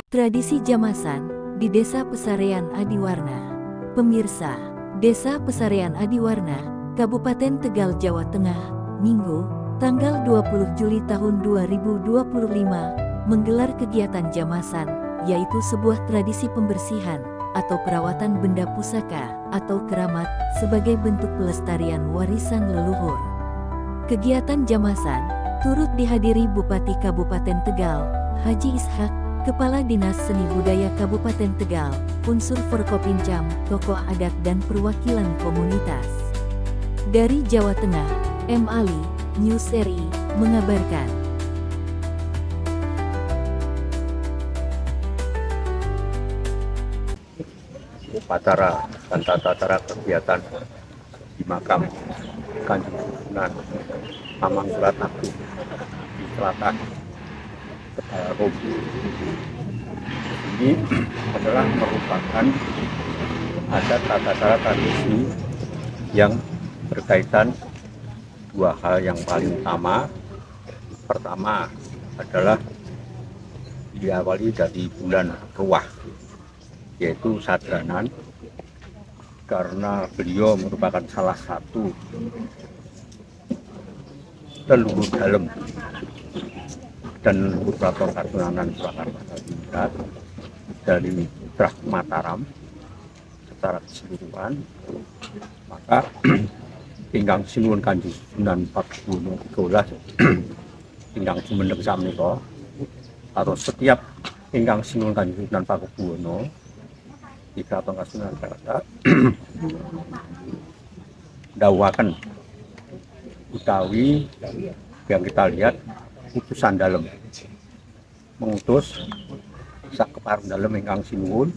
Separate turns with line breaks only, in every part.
Tradisi Jamasan di Desa Pesarean Adiwarna. Pemirsa, Desa Pesarean Adiwarna, Kabupaten Tegal, Jawa Tengah, Minggu, tanggal 20 Juli tahun 2025, menggelar kegiatan Jamasan, yaitu sebuah tradisi pembersihan atau perawatan benda pusaka atau keramat sebagai bentuk pelestarian warisan leluhur. Kegiatan Jamasan turut dihadiri Bupati Kabupaten Tegal, Haji Ishak, Kepala Dinas Seni Budaya Kabupaten Tegal, unsur Forkopincam, tokoh adat dan perwakilan komunitas. Dari Jawa Tengah, M. Ali, News RI, mengabarkan.
Upacara dan tata cara kegiatan di makam Kanjeng Sunan Amangkurat Agung di selatan Tegal Robo. Ini adalah merupakan adat tata cara tradisi yang berkaitan dua hal yang paling utama. Pertama adalah diawali dari bulan Ruah, yaitu Sadranan, karena beliau merupakan salah satu leluhur dalem dan leluhur Keraton Kasunanan Surakarta Tingkat dari Putrah Mataram secara keseluruhan. Maka ingkang sinuwun Kanjeng Sunan Pakubuwono ingkang jumeneng sameika karo setiap ingkang sinuwun Kanjeng Sunan Pakubuwono di Keraton Kasunanan Jakarta ndhawuhaken utawi yang kita lihat utusan dalem mengutus sakepareng dalem ingkang sinuwun,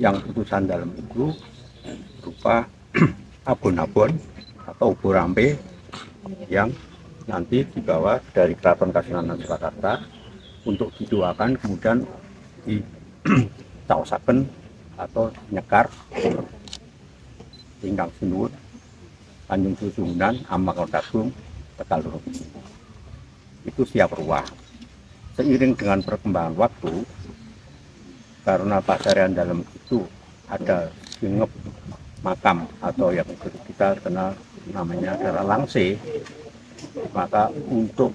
yang utusan dalem itu berupa abon-abon atau ubo rampe yang nanti dibawa dari Keraton Kasunanan Surakarta untuk didoakan, kemudian ditaosaken atau nyekar ingkang sinuwun Kanjeng Sunan Amangkurat Agung Tegal Robo. Itu siap ruah. Seiring dengan perkembangan waktu, karena Pesarean Dalem itu ada singep makam atau yang kita kenal namanya adalah Langse, maka untuk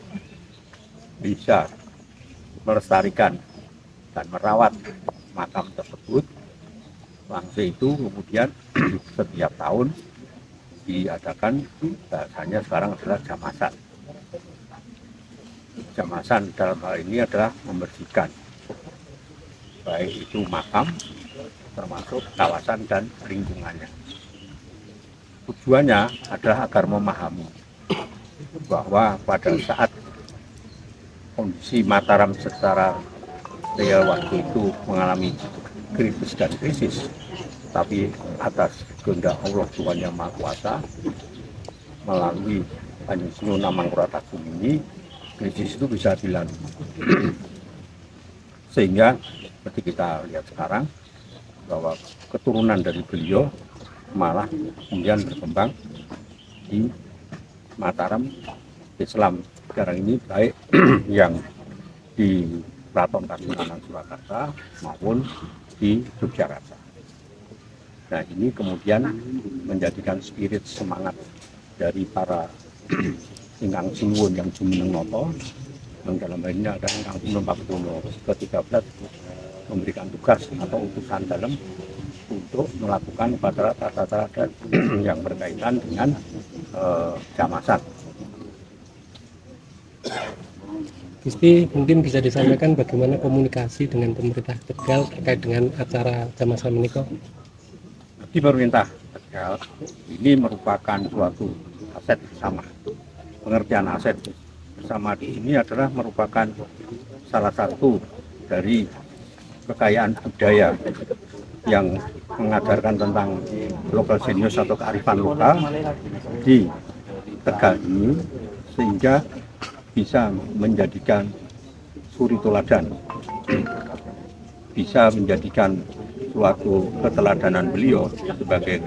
bisa melestarikan dan merawat makam tersebut, Langse itu kemudian setiap tahun diadakan, bahasanya sekarang adalah Jamasan. Jamasan dalam hal ini adalah membersihkan baik itu makam termasuk kawasan dan lingkungannya. Tujuannya adalah agar memahami bahwa pada saat kondisi Mataram secara real waktu itu mengalami krisis dan krisis, tapi atas kehendak Allah Tuhan Yang Maha Kuasa melalui Kanjeng Sunan Amangkurat Agung ini, krisis itu bisa dilalui. Sehingga seperti kita lihat sekarang bahwa keturunan dari beliau malah kemudian berkembang di Mataram Islam sekarang ini, baik yang di Keraton Kasunanan Surakarta maupun di Yogyakarta. Nah, ini kemudian menjadikan spirit semangat dari para ingkang sinuwun yang jumeneng nata, yang dalam hal ini ada ingkang Sunan Pakubuwono ke-13 memberikan tugas atau utusan dalem untuk melakukan upacara tata cara adat yang berkaitan dengan Jamasan.
Gusti, mungkin bisa disampaikan bagaimana komunikasi dengan pemerintah Tegal terkait dengan acara Jamasan ini kok?
Di pemerintah Tegal ini merupakan suatu aset bersama. Pengertian aset bersama di sini adalah merupakan salah satu dari kekayaan budaya yang mengajarkan tentang local genius atau kearifan lokal di Tegal ini, sehingga bisa menjadikan suri teladan, bisa menjadikan suatu keteladanan beliau sebagai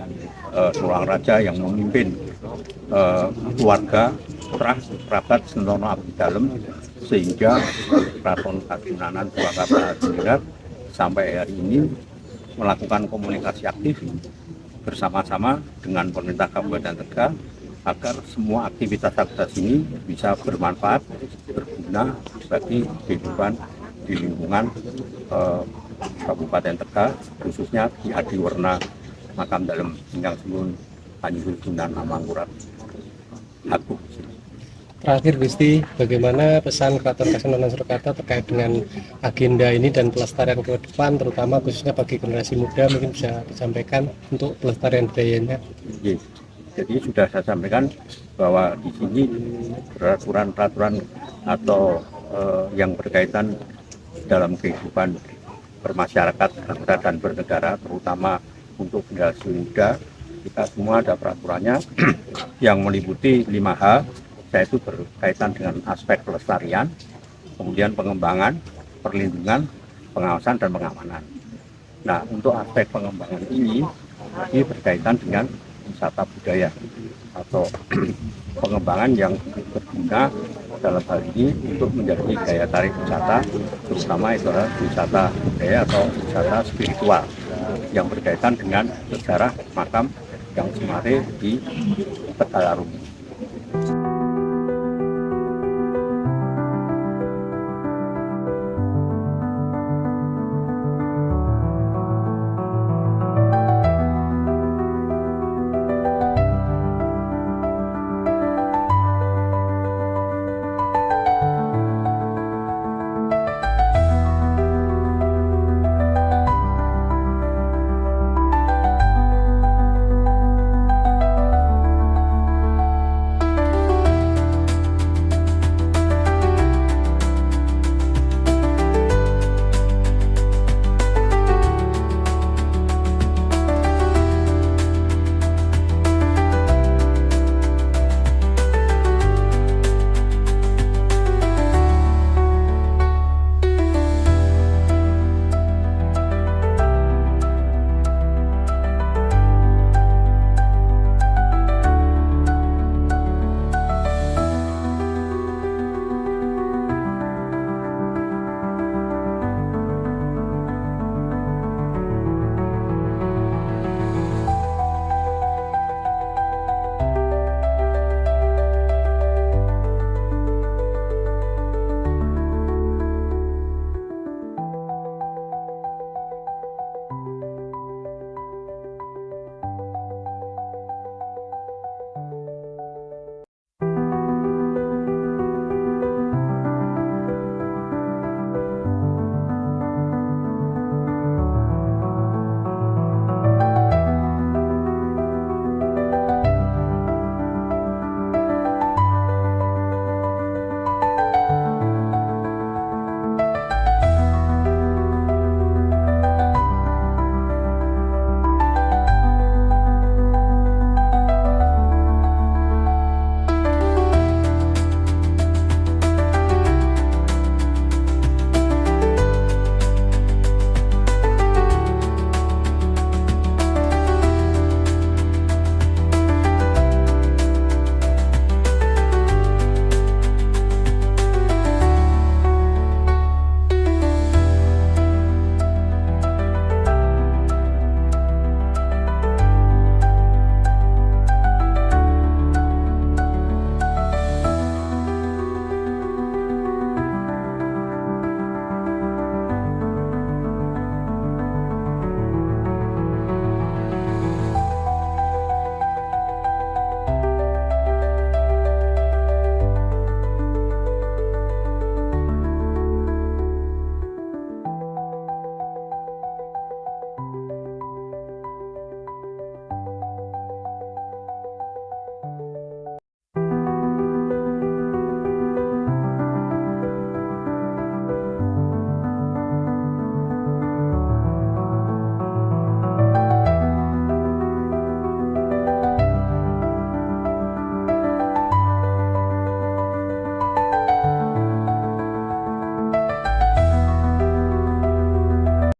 seorang raja yang memimpin keluarga putra kerabat Sentono Abdi Dalem, sehingga Keraton Kagunanan Purwakarta Hadiningrat sampai hari ini melakukan komunikasi aktif bersama-sama dengan pemerintah Kabupaten Tegal agar semua aktivitas ini bisa bermanfaat, berguna bagi kehidupan di lingkungan Kabupaten Tegal, khususnya di Adiwarna Makam Dalem Ingkang Suwun Panjenengan Sunan Amangkurat Agung.
Terakhir Gusti, bagaimana pesan Keraton Kasunanan Surakarta terkait dengan agenda ini dan pelestarian ke depan, terutama khususnya bagi generasi muda, mungkin bisa disampaikan untuk pelestarian budayanya?
Yes. Jadi sudah saya sampaikan bahwa di sini peraturan-peraturan atau yang berkaitan dalam kehidupan bermasyarakat, bangsa dan bernegara, terutama untuk generasi muda, kita semua ada peraturannya yang meliputi 5 hal, yaitu berkaitan dengan aspek pelestarian, kemudian pengembangan, perlindungan, pengawasan, dan pengamanan. Nah, untuk aspek pengembangan ini berkaitan dengan wisata budaya atau pengembangan yang berguna dalam hal ini untuk menjadi daya tarik wisata, terutama itu adalah wisata budaya atau wisata spiritual yang berkaitan dengan sejarah makam yang Semare di Tegal Arum.